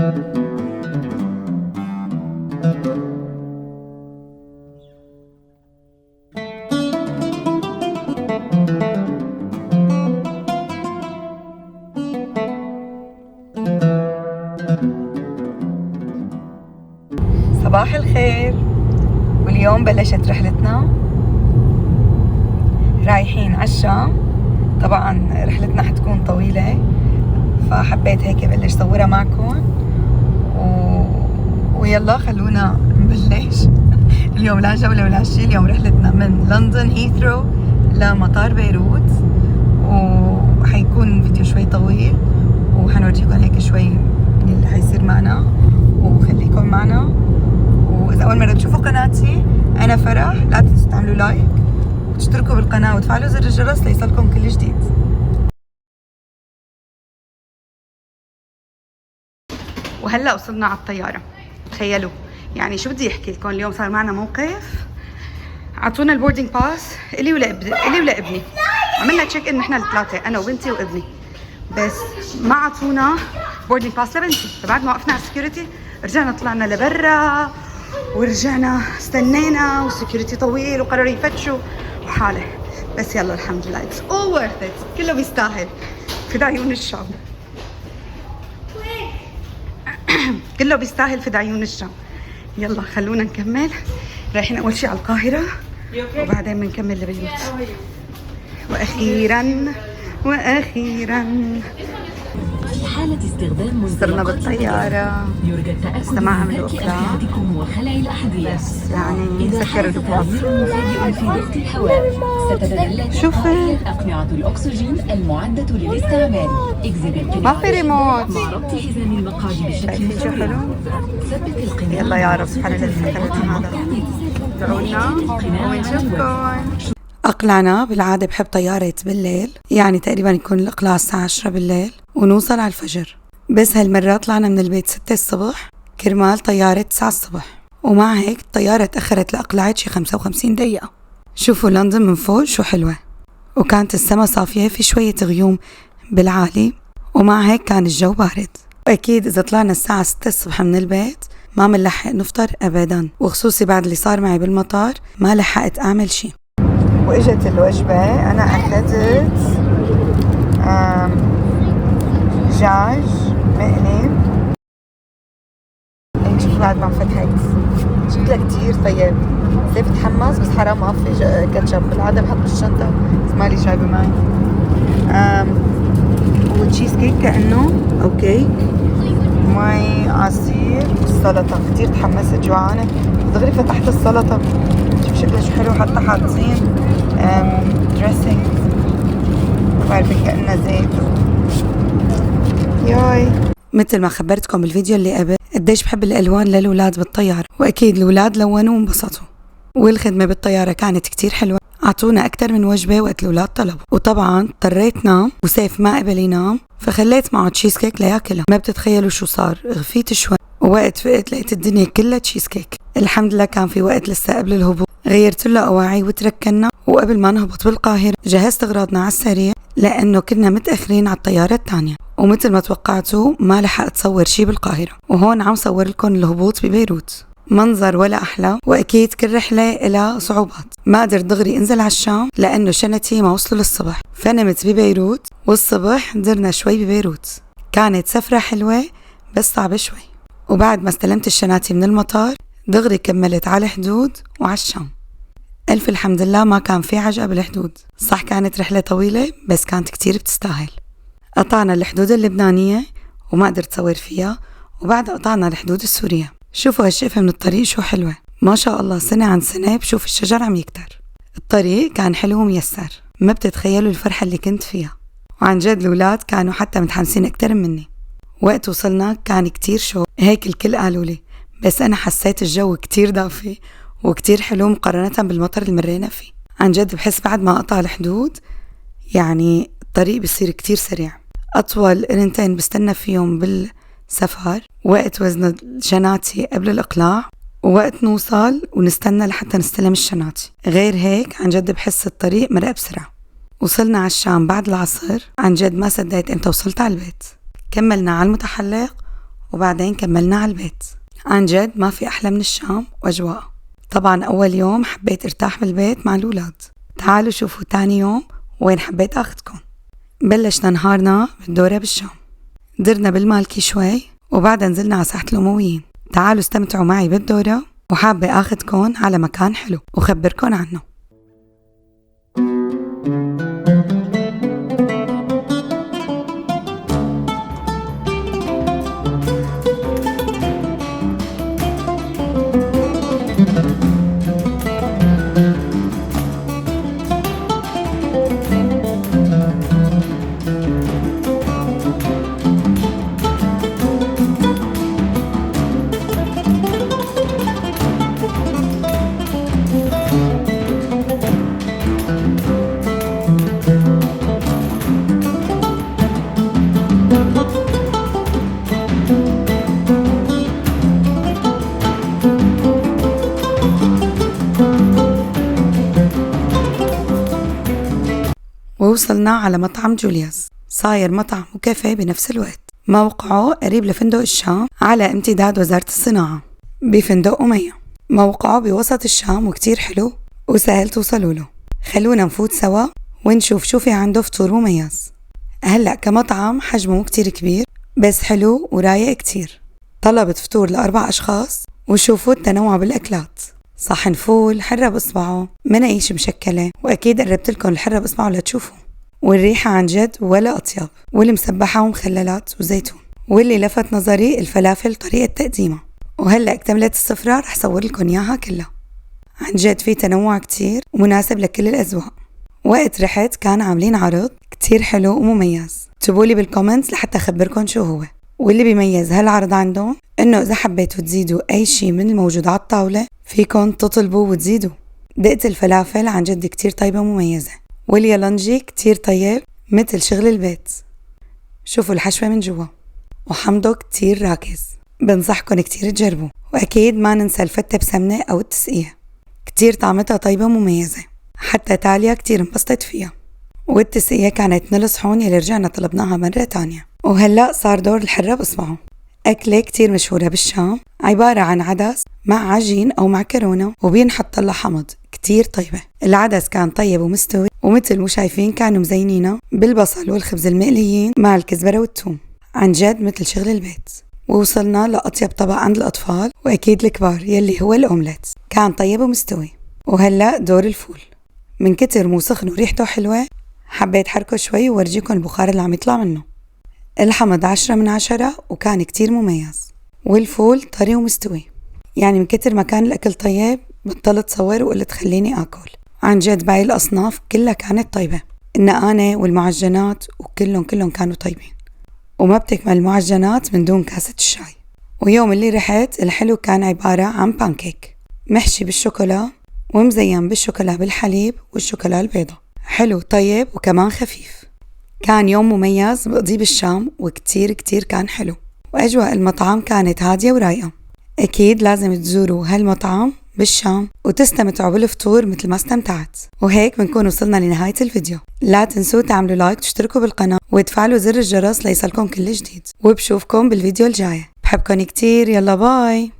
صباح الخير. واليوم بلشت رحلتنا، رايحين على الشام. طبعا رحلتنا حتكون طويلة، فحبيت هيك بلش صورها معكم ويلا خلونا نبلش. اليوم لا جولة ولا شيء، اليوم رحلتنا من لندن هيثرو لمطار بيروت، وحيكون فيديو شوي طويل وحنورجيكم هيك شوي من اللي حيصير معنا، وخليكم معنا. وإذا أول مرة تشوفوا قناتي أنا فرح، لا تنسوا تعملوا لايك وتشتركوا بالقناة وتفعلوا زر الجرس ليصلكم كل جديد. وهلا وصلنا على الطيارة. تخيلوا يعني شو بدي احكي لكم، اليوم صار معنا موقف. عطونا البوردينج باس الي ولا ابني. عملنا تشيك ان نحن الثلاثة، انا وبنتي وابني، بس ما عطونا بوردينج باس لبنتي. فبعد ما وقفنا على السكيورتي رجعنا طلعنا لبرا، ورجعنا استنينا والسكيورتي طويل وقرروا يفتشوا وحاله. بس يلا الحمد لله، it's all worth it، كله بيستاهل. فدا عيون الشام كله بيستاهل، فدا عيون الشام. يلا خلونا نكمل. رايحين اول شيء على القاهرة وبعدين بنكمل لبيروت. واخيرا في حالة استخدام صرنا بالطيارة، يرجى التأكد من ترك أحدكم وخلع الأحذية. يعني سكر الباص. مفاجئ في ضغط الهواء، ستتدلى أقنعة الأكسجين المعدة للاستعمال. ما في ريموت مع ربط حزام المقعد بشكل حلو. ثبت القناع. يلا يا رب سبحان الذي خلقنا هذا. دعونا ونشوفكم. أقلعنا. بالعادة بحب طيارة بالليل، يعني تقريبا يكون الإقلاع الساعة 10 بالليل ونوصل على الفجر. بس هالمرة طلعنا من البيت 6 الصبح كرمال طيارة 9 الصبح، ومع هيك الطيارة تأخرت لأقلعت شي 55 دقيقة. شوفوا لندن من فوق شو حلوة، وكانت السما صافية، في شوية غيوم بالعالي، ومع هيك كان الجو بارد. وأكيد إذا طلعنا الساعة 6 الصبح من البيت ما منلحق نفطر أبدا، وخصوصي بعد اللي صار معي بالمطار ما لحقت أعمل شي. واجت الوجبة. أنا أخذت دجاج مقلي. شوف بعد ما فتحت شكلها كتير طيب. زي بتحمس بس حرام ما في كاتشب، بالعادة بحط بالشنطة بس مالي جايبة معي. وتشيز كيك كأنه أو كيك، ماي عصير والسلطة. كتير تحمست، جوعانة دغري فتحت السلطة. شوف شكلها شو حلو، حتى حاطين دريسنج بعرف كأنها زيت. ياي مثل ما خبرتكم بالفيديو اللي قبل قديش بحب الألوان للولاد بالطيارة، وأكيد الولاد لونوا وانبسطوا، والخدمة بالطيارة كانت كتير حلوة. عطونا أكتر من وجبة وقت الولاد طلبوا، وطبعا اضطريت نام وسيف ما قبل ينام، فخليت معه تشيز كيك لياكلها. ما بتتخيلوا شو صار، غفيت شوي ووقت فقت لقيت الدنيا كلها تشيز كيك. الحمد لله كان في وقت لسه قبل الهبوط، غيرت له أواعي وتركنا، وقبل ما نهبط بالقاهرة جهزت أغراضنا على السريع لأنه كنا متأخرين على الطيارة الثانية. ومثل ما توقعتوا ما لحقت صور شي بالقاهرة، وهون عم صور لكم الهبوط ببيروت. منظر ولا أحلى، وأكيد كل رحلة إلها صعوبات. ما قدرت دغري انزل على الشام لأنه شنتي ما وصلوا للصبح، فنمت ببيروت، والصبح درنا شوي ببيروت. كانت سفرة حلوة بس صعبة شوي. وبعد ما استلمت الشناتي من المطار دغري كملت على الحدود وعلى الشام. ألف الحمد لله ما كان في عجقة بالحدود. صح كانت رحلة طويلة بس كانت كتير بتستاهل. قطعنا الحدود اللبنانية وما قدرت صور فيها، وبعد قطعنا الحدود السورية. شوفوا هالشقفة من الطريق شو حلوة، ما شاء الله. سنة عن سنة بشوف الشجر عم يكتر. الطريق كان حلو وميسر، ما بتتخيلوا الفرحة اللي كنت فيها. وعن جد الولاد كانوا حتى متحمسين أكتر مني. وقت وصلنا كان كتير شوق، هيك الكل قالوا لي، بس أنا حسيت الجو كتير دافي وكتير حلو مقارنة بالمطر اللي مرينا فيه. عن جد بحس بعد ما قطع الحدود يعني الطريق بصير كتير سريع. أطول رنتين بستنى فيهم بالسفر وقت وزن الشناتي قبل الإقلاع، ووقت نوصل ونستنى لحتى نستلم الشناتي. غير هيك عن جد بحس الطريق مرق بسرعة. وصلنا على الشام بعد العصر، عن جد ما صدقت امتى وصلت على البيت. كملنا على المتحلق وبعدين كملنا على البيت. عن جد ما في أحلى من الشام وأجواء. طبعا أول يوم حبيت ارتاح بالبيت مع الأولاد. تعالوا شوفوا تاني يوم وين حبيت أخدكم. بلشنا نهارنا بالدورة بالشام، درنا بالمالكي شوي وبعدها نزلنا على ساحة الأمويين. تعالوا استمتعوا معي بالدورة، وحابة أخدكم على مكان حلو وخبركم عنه. ووصلنا على مطعم جولياس، صاير مطعم وكافيه بنفس الوقت. موقعه قريب لفندق الشام على امتداد وزارة الصناعة بفندق أمية. موقعه بوسط الشام وكتير حلو وسهل توصلوا له. خلونا نفوت سوا ونشوف شو في عنده فطور مميز. هلأ كمطعم حجمه كتير كبير بس حلو ورايق كتير. طلبت فطور ل4 أشخاص، وشوفوا التنوع بالأكلات. صحن فول حرة بإصبعه، مناقيش مشكلة، وأكيد قربت لكم الحرة بإصبعه لتشوفوا. والريحة عن جد ولا أطيب، والمسبحة ومخللات وزيتون. واللي لفت نظري الفلافل طريقة تقديمها. وهلأ اكتملت السفرة رح صور لكم إياها كلها. عن جد في تنوع كتير ومناسب لكل الأذواق. وقت رحت كان عاملين عرض كتير حلو ومميز، اكتبولي بالكومنتس لحتى أخبركم شو هو. واللي بيميز هالعرض عندهم إنه إذا حبيتوا تزيدوا أي شي من الموجود على الطاولة فيكن تطلبوا وتزيدوا. دقة الفلافل عن جد كتير طيبة ومميزة، واليالنجي كتير طيب مثل شغل البيت. شوفوا الحشوة من جوا، وحمضه كتير راكز. بنصحكن كتير تجربوا. وأكيد ما ننسى الفتة بسمنة أو التسقية، كتير طعمتها طيبة ومميزة. حتى تاليا كتير انبسطت فيها. والتسقية كانت من الصحون يلي رجعنا طلبناها مرة تانية. وهلأ صار دور الحرة بإصبعه. أكلة كتير مشهورة بالشام، عبارة عن عدس مع عجين أو معكرونة وبينحط لها حمض كتير طيبة. العدس كان طيب ومستوي، ومثل مو شايفين كانوا مزينينه بالبصل والخبز المقليين مع الكزبرة والثوم. عن جد مثل شغل البيت. ووصلنا لأطيب طبق عند الأطفال وأكيد الكبار يلي هو الأومليت، كان طيب ومستوي. وهلأ دور الفول. من كتر مو سخن وريحته حلوة حبيت حركه شوي وورجيكم البخار اللي عم يطلع منه. الحمض 10 من 10 وكان كتير مميز. والفول طري ومستوي، يعني من كتر ما كان الأكل طيب بطلت صور وقلت خليني آكل. عن جد باقي الأصناف كلها كانت طيبة، النقانة والمعجنات وكلهم كانوا طيبين. وما بتكمل المعجنات من دون كاسة الشاي. ويوم اللي رحت الحلو كان عبارة عن بانكيك محشي بالشوكولا ومزين بالشوكولا بالحليب والشوكولا البيضة. حلو طيب وكمان خفيف. كان يوم مميز بقضيه بالشام وكتير كان حلو. وأجواء المطعم كانت هادية ورايقة. أكيد لازم تزوروا هالمطعم بالشام وتستمتعوا بالفطور مثل ما استمتعت. وهيك بنكون وصلنا لنهاية الفيديو. لا تنسوا تعملوا لايك وتشتركوا بالقناة وتفعلوا زر الجرس ليصلكم كل جديد. وبشوفكم بالفيديو الجاي. بحبكم كتير، يلا باي.